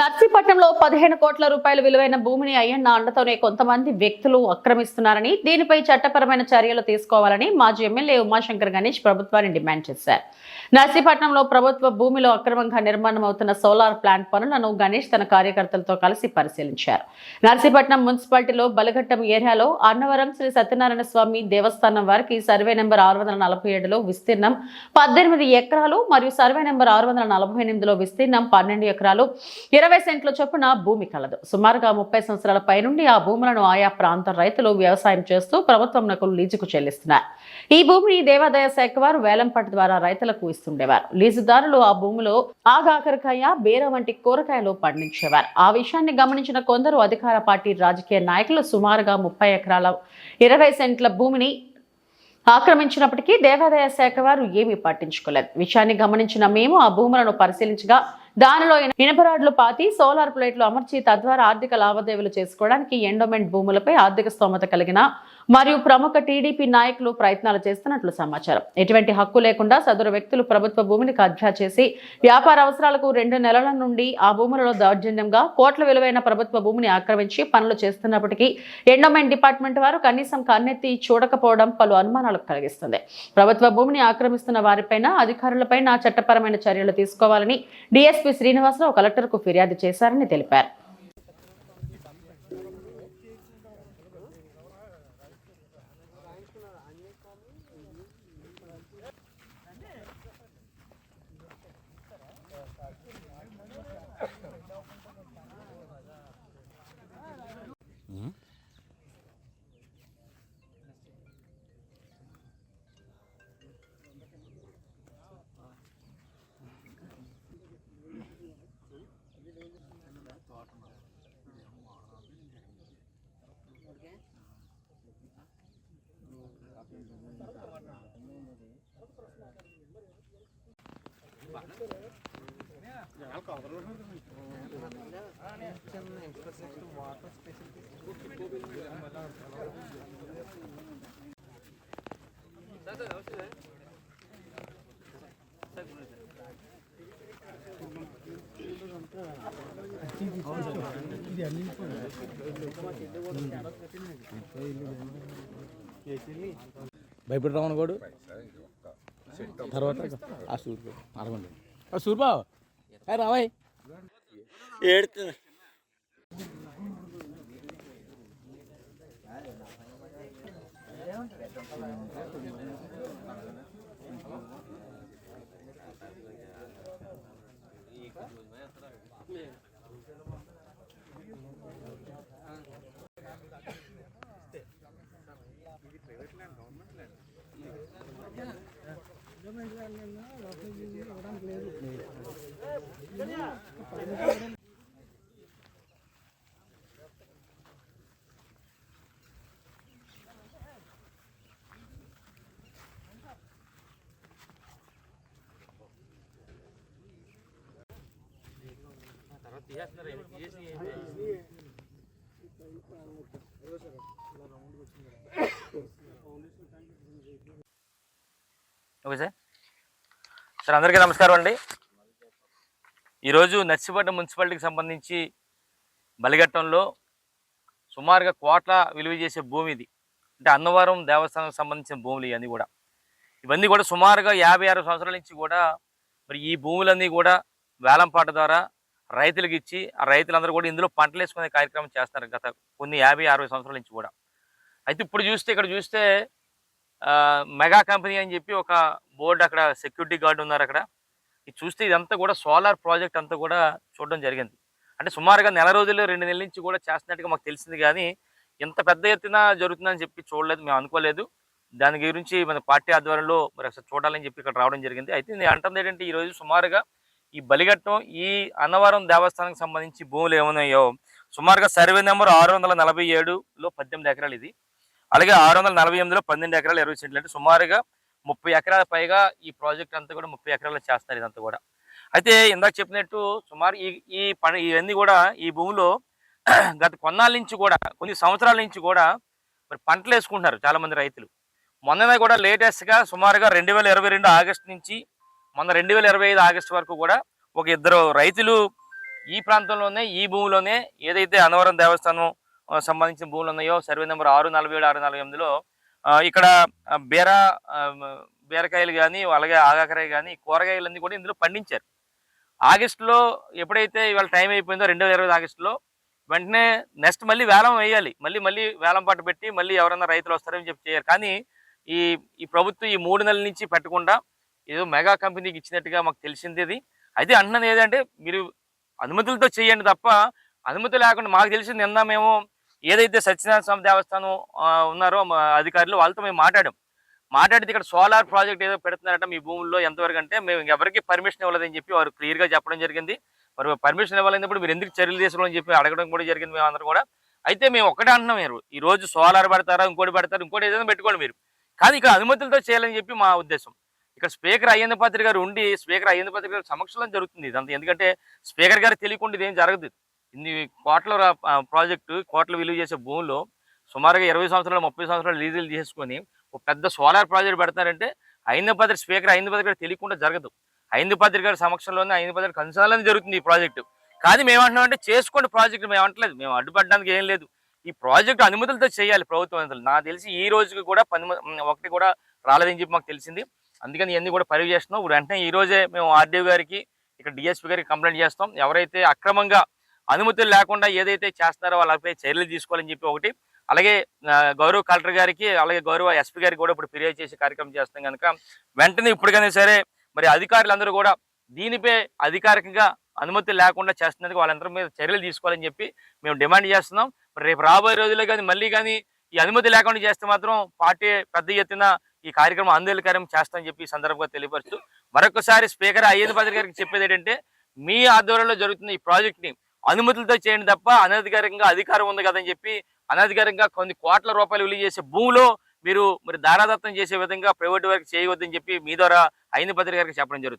నర్సీపట్నంలో 15 కోట్ల రూపాయల విలువైన భూమిని అయ్యన్న అండతోనే కొంతమంది వ్యక్తులు ఆక్రమిస్తున్నారని, దీనిపై చట్టపరమైన చర్యలు తీసుకోవాలని మాజీ ఎమ్మెల్యే ఉమాశంకర్ గణేష్ ప్రభుత్వాన్ని డిమాండ్ చేశారు. నర్సీపట్నంలో ప్రభుత్వ భూమిలో అక్రమంగా నిర్మాణం అవుతున్న సోలార్ ప్లాంట్ పనులను గణేష్ తన కార్యకర్తలతో కలిసి పరిశీలించారు. నర్సీపట్నం మున్సిపాలిటీలో బలఘట్టం ఏరియాలో అన్నవరం శ్రీ సత్యనారాయణ స్వామి దేవస్థానం వారికి సర్వే నెంబర్ 647లో విస్తీర్ణం 18 ఎకరాలు మరియు సర్వే నెంబర్ 648లో విస్తీర్ణం 12 ఎకరాలు 20 సెంట్ల చొప్పున భూమి కలదు. సుమారుగా 30 సంవత్సరాల పైనుండి ఆ భూములను ఆయా ప్రాంత రైతులు వ్యవసాయం చేస్తూ ప్రభుత్వంకు లీజుకు చెల్లిస్తున్నారు. ఈ భూమిని దేవాదాయ శాఖ వారు వేలంపాట ద్వారా రైతులకు ఇస్తుండేవారు. లీజుదారులు ఆ భూమిలో ఆగాకరకాయ, బీర వంటి కూరగాయలు పండించేవారు. ఆ విషయాన్ని గమనించిన కొందరు అధికార పార్టీ రాజకీయ నాయకులు సుమారుగా 30 ఎకరాల 20 సెంట్ల భూమిని ఆక్రమించినప్పటికీ దేవాదాయ శాఖ వారు ఏమీ పట్టించుకోలేదు. విషయాన్ని గమనించిన మేము ఆ భూములను పరిశీలించగా దానిలో ఇనపరాడ్లు పాతి సోలార్ ప్లేట్లు అమర్చి తద్వారా ఆర్థిక లావాదేవీలు చేసుకోవడానికి ఎండోమెంట్ భూములపై ఆర్థిక స్తోమత కలిగిన మరియు ప్రముఖ టీడీపీ నాయకులు ప్రయత్నాలు చేస్తున్నట్లు సమాచారం. ఎటువంటి హక్కు లేకుండా సదరు వ్యక్తులు ప్రభుత్వ భూమిని కబ్జా చేసి వ్యాపార అవసరాలకు 2 నెలల నుండి ఆ భూములలో దౌర్జన్యంగా కోట్ల విలువైన ప్రభుత్వ భూమిని ఆక్రమించి పనులు చేస్తున్నప్పటికీ ఎండోమెంట్ డిపార్ట్మెంట్ వారు కనీసం కన్నెత్తి చూడకపోవడం పలు అనుమానాలు కలిగిస్తుంది. ప్రభుత్వ భూమిని ఆక్రమిస్తున్న వారిపైన అధికారులపైన చట్టపరమైన చర్యలు తీసుకోవాలని డిఎస్పీ శ్రీనివాసరావు కలెక్టర్కు ఫిర్యాదు చేశారని తెలిపారు. భయపడి రావణగోడు తర్వాత ఆ సూర్యు అరగండి ఆ సూర్బాబు రావాయ్ ఏడుతుంది. ఓకే సార్, అందరికీ నమస్కారం అండి. ఈరోజు నర్సీపట్నం మున్సిపాలిటీకి సంబంధించి బలిఘట్టంలో సుమారుగా కోట్ల విలువ చేసే భూమి ఇది. అంటే అన్నవరం దేవస్థానానికి సంబంధించిన భూములు ఇవన్నీ కూడా సుమారుగా 50-60 సంవత్సరాల నుంచి కూడా మరి ఈ భూములన్నీ కూడా వేలంపాట ద్వారా రైతులకు ఇచ్చి ఆ రైతులందరూ కూడా ఇందులో పంటలు వేసుకునే కార్యక్రమం చేస్తున్నారు గత కొన్ని 50-60 సంవత్సరాల నుంచి కూడా. అయితే ఇప్పుడు ఇక్కడ చూస్తే మెగా కంపెనీ అని చెప్పి ఒక బోర్డు, అక్కడ సెక్యూరిటీ గార్డు ఉన్నారు. అక్కడ ఇది చూస్తే ఇదంతా కూడా సోలార్ ప్రాజెక్ట్ అంతా కూడా చూడడం జరిగింది. అంటే సుమారుగా 2 నెలల నుంచి కూడా చేస్తున్నట్టుగా మాకు తెలిసింది, కానీ ఇంత పెద్ద ఎత్తున జరుగుతుందని చెప్పి చూడలేదు, మేము అనుకోలేదు. దాని గురించి మన పార్టీ ఆధ్వర్యంలో మరి అసలు చూడాలని చెప్పి ఇక్కడ రావడం జరిగింది. అయితే నేను అంటుంది ఏంటంటే ఈరోజు సుమారుగా ఈ బలిఘట్టం ఈ అన్నవరం దేవస్థానానికి సంబంధించి భూములు ఏమున్నాయో సుమారుగా సర్వే నెంబర్ 647లో 18 ఎకరాలు ఇది, అలాగే 648లో 12 ఎకరాలు 20 సెంట్లు, అంటే సుమారుగా 30 ఎకరాల పైగా ఈ ప్రాజెక్ట్ అంతా కూడా 30 ఎకరాలు చేస్తారు ఇదంతా కూడా. అయితే ఇందాక చెప్పినట్టు సుమారు ఇవన్నీ కూడా ఈ భూమిలో గత కొన్నాళ్ళ నుంచి కూడా కొన్ని సంవత్సరాల నుంచి కూడా మరి పంటలు వేసుకుంటున్నారు చాలా మంది రైతులు. మొన్ననే కూడా లేటెస్ట్గా సుమారుగా 2022 ఆగస్టు నుంచి మొన్న 2025 ఆగస్టు వరకు కూడా ఒక 2 రైతులు ఈ ప్రాంతంలోనే ఈ భూమిలోనే ఏదైతే అన్నవరం దేవస్థానం సంబంధించిన భూములు ఉన్నాయో సర్వే నెంబర్ 647 648లో ఇక్కడ బీర బీరకాయలు కానీ అలాగే ఆగాకరాయి కానీ కూరగాయలన్నీ కూడా ఇందులో పండించారు. ఆగస్టులో ఎప్పుడైతే ఇవాళ టైం అయిపోయిందో 2020 ఆగస్టులో వెంటనే నెక్స్ట్ మళ్ళీ వేలం వేయాలి, మళ్ళీ వేలం పాట పెట్టి మళ్ళీ ఎవరైనా రైతులు వస్తారని చెప్పి చేయాలి. కానీ ఈ ఈ ప్రభుత్వం ఈ 3 నెలల నుంచి పెట్టకుండా ఏదో మెగా కంపెనీకి ఇచ్చినట్టుగా మాకు తెలిసింది. ఇది అయితే అంటున్నది ఏదంటే మీరు అనుమతులతో చేయండి తప్ప అనుమతి లేకుండా, మాకు తెలిసింది నిన్న మేము ఏదైతే సత్యనారాయణ స్వామి దేవస్థానం ఉన్నారో అధికారులు వాళ్ళతో మేము మాట్లాడితే ఇక్కడ సోలార్ ప్రాజెక్ట్ ఏదో పెడుతున్నారట మీ భూముల్లో, ఎంతవరకు అంటే మేము ఎవరికి పర్మిషన్ ఇవ్వలేదని చెప్పి వారు క్లియర్గా చెప్పడం జరిగింది. మరి పర్మిషన్ ఇవ్వాలన్నప్పుడు మీరు ఎందుకు చర్యలు తీసుకోవాలని చెప్పి అడగడం కూడా జరిగింది మేము అందరూ కూడా. అయితే మేము ఒకటే అంటున్నాం, మీరు ఈ రోజు సోలార్ పెడతారా, ఇంకోటి ఏదైనా పెట్టుకోండి మీరు, కానీ ఇక్కడ అనుమతులతో చేయాలని చెప్పి మా ఉద్దేశం. ఇక్కడ స్పీకర్ అయ్యేంద్ర పాత్రి గారు ఉండి స్పీకర్ అయ్యేంద్ర పాత్రి గారి సమక్షంలో జరుగుతుంది ఇదంతా. ఎందుకంటే స్పీకర్ గారు తెలియకుండా ఇదేం జరగదు. ఇన్ని కోట్ల ప్రాజెక్టు, కోట్ల విలువ చేసే భూముల్లో సుమారుగా 20 సంవత్సరాలు 30 సంవత్సరాలు లీజులు చేసుకొని ఒక పెద్ద సోలార్ ప్రాజెక్ట్ పెడతారంటే స్పీకర్ అయ్యేంద్ర పాత్రి గారు తెలియకుండా జరగదు. అయ్యేంద్ర పాత్రి గారి సమక్షంలోనే అయ్యేంద్ర పాత్రి గారి కన్సల్లోనే జరుగుతుంది ఈ ప్రాజెక్టు. కానీ మేమంటున్నామంటే చేసుకోండి ప్రాజెక్టు, మేము అంటలేదు, మేము అడ్డుపడడానికి ఏం లేదు. ఈ ప్రాజెక్టు అనుమతులతో చేయాలి ప్రభుత్వం అనుమతులు. నాకు తెలిసి ఈ రోజుకి కూడా ఒకటి కూడా రాలేదని చెప్పి మాకు తెలిసింది. అందుకని ఇవన్నీ కూడా పరివి చేస్తున్నాం. ఇప్పుడు వెంటనే ఈ రోజే మేము ఆర్డీఓ గారికి, ఇక్కడ డిఎస్పీ గారికి కంప్లైంట్ చేస్తాం. ఎవరైతే అక్రమంగా అనుమతులు లేకుండా ఏదైతే చేస్తున్నారో వాళ్ళపై చర్యలు తీసుకోవాలని చెప్పి ఒకటి, అలాగే గౌరవ కలెక్టర్ గారికి అలాగే గౌరవ ఎస్పీ గారికి కూడా ఇప్పుడు ఫిర్యాదు చేసే కార్యక్రమం చేస్తాం కనుక వెంటనే ఇప్పటికైనా సరే మరి అధికారులందరూ కూడా దీనిపై అధికారికంగా అనుమతి లేకుండా చేస్తున్నందుకు వాళ్ళందరి మీద చర్యలు తీసుకోవాలని చెప్పి మేము డిమాండ్ చేస్తున్నాం. మరి రేపు రాబోయే రోజుల్లో కానీ మళ్ళీ కానీ ఈ అనుమతి లేకుండా చేస్తే మాత్రం పార్టీ పెద్ద ఎత్తున ఈ కార్యక్రమం ఆందోళనకార్యం చేస్తామని చెప్పి ఈ సందర్భంగా తెలియపరుస్తూ మరొకసారి స్పీకర్ అయ్యేంద్ర పాత్రి గారికి చెప్పేది ఏంటంటే, మీ ఆధ్వర్యంలో జరుగుతున్న ఈ ప్రాజెక్ట్ని అనుమతులతో చేయండి తప్ప అనధికారికంగా అధికారం ఉంది కదని చెప్పి అనధికారికంగా కొన్ని కోట్ల రూపాయలు విలువ చేసే భూమిలో మీరు మరి దారాదత్తం చేసే విధంగా ప్రైవేటు వారికి చేయవద్దని చెప్పి మీ ద్వారా అయ్యేంద్ర పాత్రి గారికి చెప్పడం జరుగుతుంది.